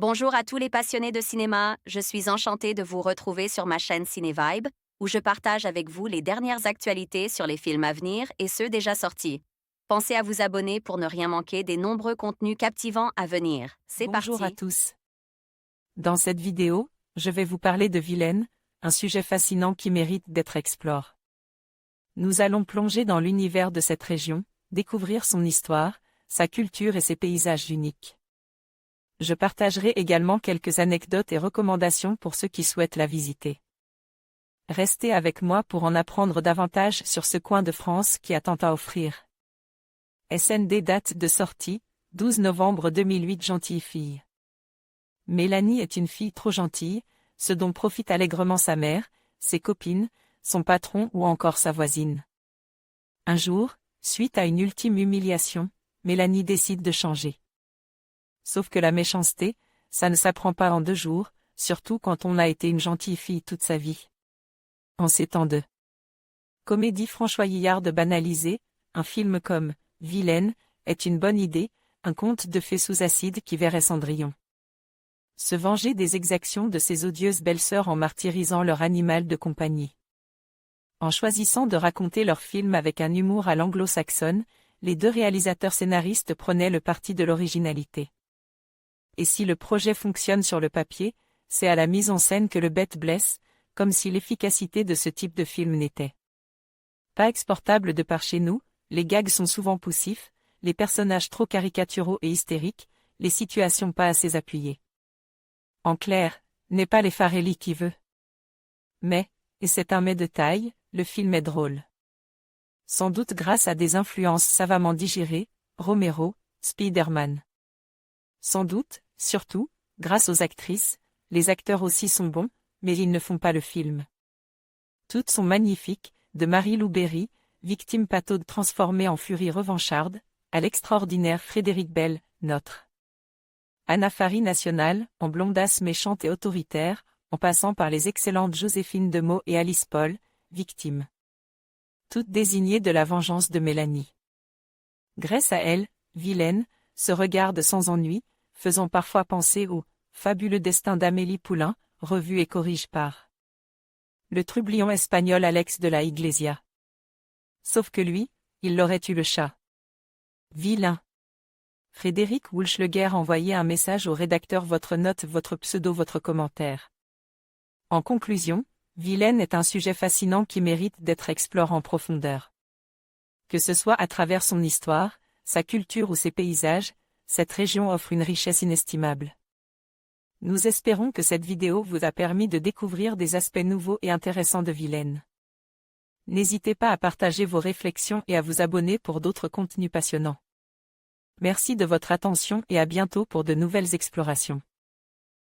Bonjour à tous les passionnés de cinéma, je suis enchantée de vous retrouver sur ma chaîne CinéVibe, où je partage avec vous les dernières actualités sur les films à venir et ceux déjà sortis. Pensez à vous abonner pour ne rien manquer des nombreux contenus captivants à venir. C'est Bonjour à parti! tous. Dans cette vidéo, je vais vous parler de Vilaine, un sujet fascinant qui mérite d'être exploré. Nous allons plonger dans l'univers de cette région, découvrir son histoire, sa culture et ses paysages uniques. Je partagerai également quelques anecdotes et recommandations pour ceux qui souhaitent la visiter. Restez avec moi pour en apprendre davantage sur ce coin de France qui a tant à offrir. SND date de sortie, 12 novembre 2008. Gentille fille. Mélanie est une fille trop gentille, ce dont profite allègrement sa mère, ses copines, son patron ou encore sa voisine. Un jour, suite à une ultime humiliation, Mélanie décide de changer. Sauf que la méchanceté, ça ne s'apprend pas en 2 jours, surtout quand on a été une gentille fille toute sa vie. En ces temps de comédie franchoyillarde banalisée, un film comme Vilaine est une bonne idée, un conte de fées sous acide qui verrait Cendrillon se venger des exactions de ses odieuses belles-sœurs en martyrisant leur animal de compagnie. En choisissant de raconter leur film avec un humour à l'anglo-saxonne, les 2 réalisateurs scénaristes prenaient le parti de l'originalité. Et si le projet fonctionne sur le papier, c'est à la mise en scène que le bête blesse, comme si l'efficacité de ce type de film n'était pas exportable de par chez nous, les gags sont souvent poussifs, les personnages trop caricaturaux et hystériques, les situations pas assez appuyées. En clair, n'est pas les Farelli qui veut. Mais, et c'est un mais de taille, le film est drôle. Sans doute grâce à des influences savamment digérées, Romero, Spider-Man. Sans doute, surtout, grâce aux actrices, les acteurs aussi sont bons, mais ils ne font pas le film. Toutes sont magnifiques, de Marie-Lou Berry, victime pataude transformée en furie revancharde, à l'extraordinaire Frédéric Bell, notre Anna Faris nationale, en blondasse méchante et autoritaire, en passant par les excellentes Joséphine Demeaux et Alice Paul, victimes. Toutes désignées de la vengeance de Mélanie. Grâce à elle, Vilaine, se regarde sans ennui, faisant parfois penser au fabuleux destin d'Amélie Poulain, revu et corrige par le trublion espagnol Alex de la Iglesia. Sauf que lui, il l'aurait eu le chat. Vilain. Frédéric Wulschleger envoyait un message au rédacteur: votre note, votre pseudo, votre commentaire. En conclusion, Vilaine est un sujet fascinant qui mérite d'être exploré en profondeur. Que ce soit à travers son histoire, sa culture ou ses paysages, cette région offre une richesse inestimable. Nous espérons que cette vidéo vous a permis de découvrir des aspects nouveaux et intéressants de Vilaine. N'hésitez pas à partager vos réflexions et à vous abonner pour d'autres contenus passionnants. Merci de votre attention et à bientôt pour de nouvelles explorations.